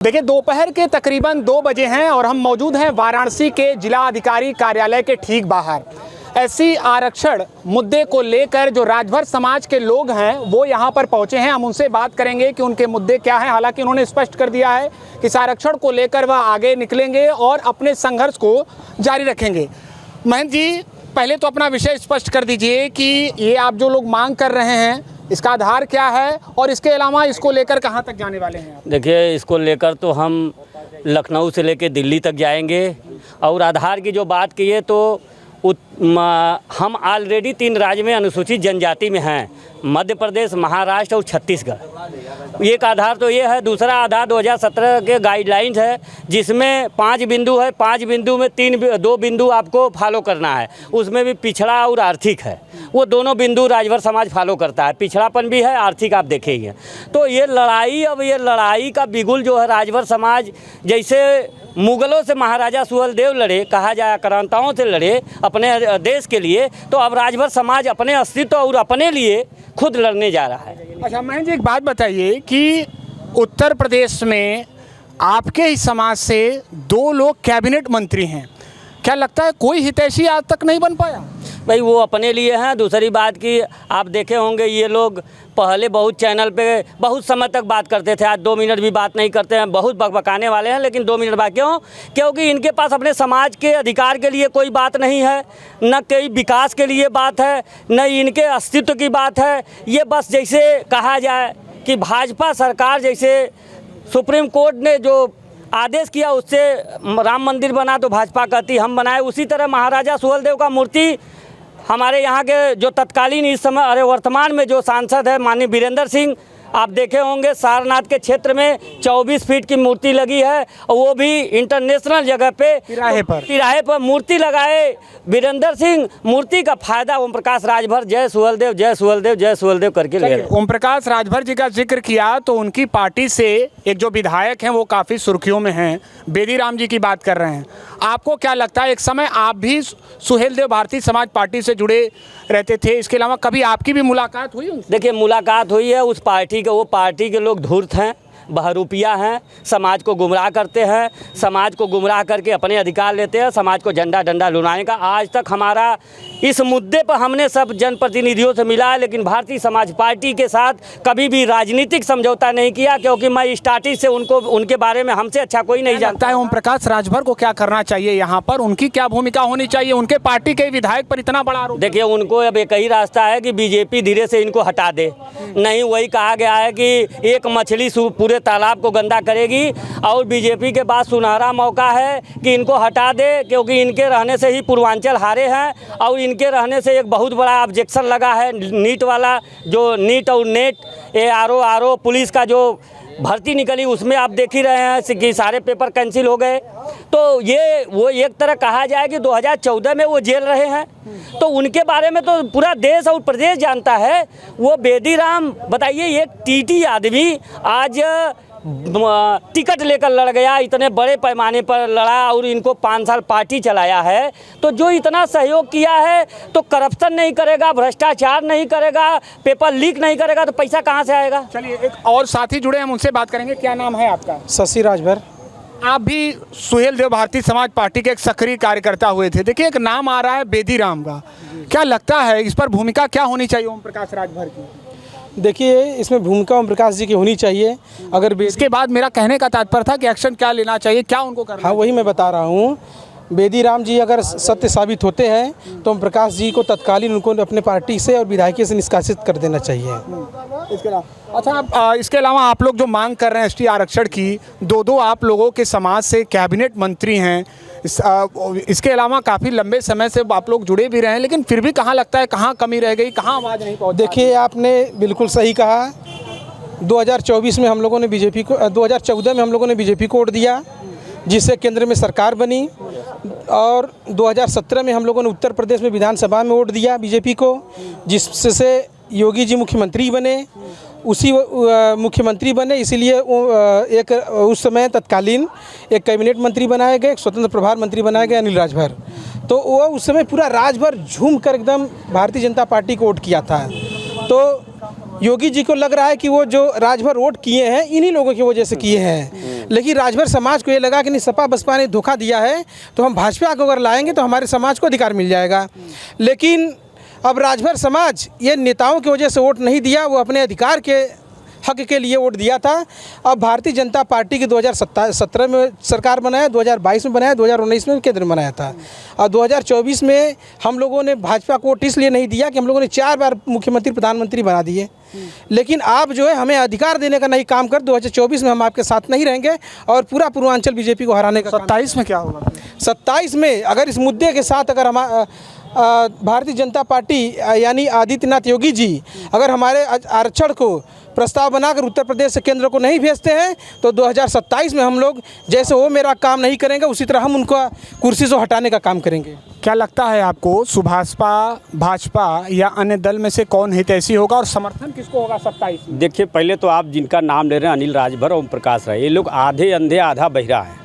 देखिए दोपहर के तकरीबन 2 बजे हैं और हम मौजूद हैं वाराणसी के जिला अधिकारी कार्यालय के ठीक बाहर। एससी आरक्षण मुद्दे को लेकर जो राजभर समाज के लोग हैं वो यहाँ पर पहुँचे हैं। हम उनसे बात करेंगे कि उनके मुद्दे क्या हैं। हालांकि उन्होंने स्पष्ट कर दिया है कि इस आरक्षण को लेकर वह आगे निकलेंगे और अपने संघर्ष को जारी रखेंगे। महंत जी, पहले तो अपना विषय स्पष्ट कर दीजिए कि ये आप जो लोग मांग कर रहे हैं इसका आधार क्या है और इसके अलावा इसको लेकर कहाँ तक जाने वाले हैं आप? देखिए, इसको लेकर तो हम लखनऊ से लेकर दिल्ली तक जाएंगे। और आधार की जो बात की है तो हम ऑलरेडी 3 राज्य में अनुसूचित जनजाति में हैं, मध्य प्रदेश, महाराष्ट्र और छत्तीसगढ़। एक आधार तो ये है। दूसरा आधार 2017 के गाइडलाइंस है जिसमें 5 बिंदु है। 5 बिंदु में 2 बिंदु आपको फॉलो करना है। उसमें भी पिछड़ा और आर्थिक है। वो दोनों बिंदु राजभर समाज फॉलो करता है। पिछड़ापन भी है, आर्थिक आप देखेंगे। तो ये लड़ाई का बिगुल जो है राजभर समाज जैसे मुगलों से महाराजा सुहेलदेव लड़े, कहा जाए आक्रांताओं से लड़े अपने देश के लिए, तो अब राजभर समाज अपने अस्तित्व और अपने लिए खुद लड़ने जा रहा है। अच्छा महंत जी, एक बात बताइए कि उत्तर प्रदेश में आपके ही समाज से 2 लोग कैबिनेट मंत्री हैं, क्या लगता है कोई हितैषी आज तक नहीं बन पाया? भाई वो अपने लिए हैं। दूसरी बात कि आप देखे होंगे ये लोग पहले बहुत चैनल पे बहुत समय तक बात करते थे, आज 2 मिनट भी बात नहीं करते हैं। बहुत बकबकाने वाले हैं, लेकिन 2 मिनट बात क्यों? क्योंकि इनके पास अपने समाज के अधिकार के लिए कोई बात नहीं है, न कोई विकास के लिए बात है, न इनके अस्तित्व की बात है। ये बस जैसे कहा जाए कि भाजपा सरकार जैसे सुप्रीम कोर्ट ने जो आदेश किया उससे राम मंदिर बना तो भाजपा कहती हम बनाए, उसी तरह महाराजा सुहेलदेव का मूर्ति हमारे यहाँ के जो तत्कालीन इस समय वर्तमान में जो सांसद है माननीय वीरेंद्र सिंह, आप देखे होंगे सारनाथ के क्षेत्र में 24 फीट की मूर्ति लगी है और वो भी इंटरनेशनल जगह पे तिराहे पर मूर्ति लगाए वीरेंद्र सिंह। मूर्ति का फायदा ओम प्रकाश राजभर जय सुहेलदेव जय सुहेलदेव जय सुहेलदेव करके ले। ओम प्रकाश राजभर जी का जिक्र किया तो उनकी पार्टी से एक जो विधायक हैं वो काफ़ी सुर्खियों में हैं, बेदीराम जी की बात कर रहे हैं। आपको क्या लगता है, एक समय आप भी सुहेलदेव भारतीय समाज पार्टी से जुड़े रहते थे, इसके अलावा कभी आपकी भी मुलाकात हुई? देखिए, मुलाकात हुई है। उस पार्टी के वो पार्टी के लोग धूर्त हैं, बहरूपिया हैं, समाज को गुमराह करते हैं, समाज को गुमराह करके अपने अधिकार लेते हैं, समाज को झंडा डंडा लुटाने का। आज तक हमारा इस मुद्दे पर हमने सब जनप्रतिनिधियों से मिला है, लेकिन भारतीय समाज पार्टी के साथ कभी भी राजनीतिक समझौता नहीं किया, क्योंकि मैं स्टार्टिंग से उनके बारे में हमसे अच्छा कोई नहीं जानता है। ओम प्रकाश राजभर को क्या करना चाहिए यहाँ पर, उनकी क्या भूमिका होनी चाहिए? उनके पार्टी के विधायक पर इतना बड़ा आरोप। देखिए, उनको अब एक ही रास्ता है कि बीजेपी धीरे से इनको हटा दे। नहीं, वही कहा गया है कि एक मछली पूरे तालाब को गंदा करेगी, और बीजेपी के पास सुनहरा मौका है कि इनको हटा दे, क्योंकि इनके रहने से ही पूर्वांचल हारे हैं। और इनके रहने से एक बहुत बड़ा ऑब्जेक्शन लगा है नीट वाला, जो नीट और नेट आरओ पुलिस का जो भर्ती निकली, उसमें आप देख ही रहे हैं कि सारे पेपर कैंसिल हो गए। तो ये वो एक तरह कहा जाए कि 2014 में वो जेल रहे हैं, तो उनके बारे में तो पूरा देश और प्रदेश जानता है। वो बेदीराम, बताइए, एक टीटी आदमी आज टिकट लेकर लड़ गया, इतने बड़े पैमाने पर लड़ा और इनको 5 साल पार्टी चलाया है। तो जो इतना सहयोग किया है तो करप्शन नहीं करेगा, भ्रष्टाचार नहीं करेगा, पेपर लीक नहीं करेगा, तो पैसा कहाँ से आएगा? चलिए, एक और साथी जुड़े, हम उनसे बात करेंगे। क्या नाम है आपका? शशि राजभर। आप भी सुहेलदेव भारतीय समाज पार्टी के एक सक्रिय कार्यकर्ता हुए थे। देखिए, एक नाम आ रहा है बेदीराम का, क्या लगता है इस पर भूमिका क्या होनी चाहिए ओम प्रकाश राजभर की? देखिए, इसमें भूमिका ओम प्रकाश जी की होनी चाहिए। अगर इसके बाद मेरा कहने का तात्पर्य था कि एक्शन क्या लेना चाहिए, क्या उनको करना? हाँ, वही मैं बता रहा हूँ। बेदीराम जी अगर सत्य साबित होते हैं तो ओम प्रकाश जी को तत्कालीन उनको अपने पार्टी से और विधायकी से निष्कासित कर देना चाहिए। इसके अलावा अच्छा, इसके अलावा आप लोग जो मांग कर रहे हैं एसटी आरक्षण की, 2 आप लोगों के समाज से कैबिनेट मंत्री हैं, इसके अलावा काफ़ी लंबे समय से आप लोग जुड़े भी रहे हैं, लेकिन फिर भी कहाँ लगता है कहाँ कमी रह गई, कहाँ आवाज़ नहीं पहुँची? देखिए, आपने बिल्कुल सही कहा। 2024 में हम लोगों ने बीजेपी को 2014 में हम लोगों ने बीजेपी को वोट दिया, जिससे केंद्र में सरकार बनी, और 2017 में हम लोगों ने उत्तर प्रदेश में विधानसभा में वोट दिया बीजेपी को, जिससे योगी जी मुख्यमंत्री बने। उसी मुख्यमंत्री बने, इसीलिए एक उस समय तत्कालीन एक कैबिनेट मंत्री बनाए गए, एक स्वतंत्र प्रभार मंत्री बनाए गए अनिल राजभर। तो वो उस समय पूरा राजभर झूम कर एकदम भारतीय जनता पार्टी को वोट किया था। तो योगी जी को लग रहा है कि वो जो राजभर वोट किए हैं इन्हीं लोगों की वजह से किए हैं, लेकिन राजभर समाज को ये लगा कि नहीं, सपा बसपा ने धोखा दिया है तो हम भाजपा को अगर लाएंगे तो हमारे समाज को अधिकार मिल जाएगा। लेकिन अब राजभर समाज ये नेताओं की वजह से वोट नहीं दिया, वो अपने अधिकार के हक के लिए वोट दिया था। अब भारतीय जनता पार्टी की 2017 में सरकार बनाया, 2022 में बनाया, 2019 में केंद्र में बनाया था, और 2024 में हम लोगों ने भाजपा को वोट इसलिए नहीं दिया कि हम लोगों ने 4 बार मुख्यमंत्री प्रधानमंत्री बना दिए। लेकिन आप जो है हमें अधिकार देने का नहीं काम कर, 2024 में हम आपके साथ नहीं रहेंगे और पूरा पूर्वांचल बीजेपी को हराने का। 27 में क्या होगा? 27 में अगर इस मुद्दे के साथ अगर हम भारतीय जनता पार्टी यानी आदित्यनाथ योगी जी अगर हमारे आरक्षण को प्रस्ताव बनाकर उत्तर प्रदेश से केंद्र को नहीं भेजते हैं तो 2027 में हम लोग जैसे वो मेरा काम नहीं करेंगे उसी तरह हम उनका कुर्सी से हटाने का काम करेंगे। क्या लगता है आपको, सुभाषपा, भाजपा या अन्य दल में से कौन हितैषी होगा और समर्थन किसको होगा 27 में? देखिए, पहले तो आप जिनका नाम ले रहे हैं अनिल राजभर, ओम प्रकाश राय, ये लोग आधे अंधे आधा बहिरा हैं।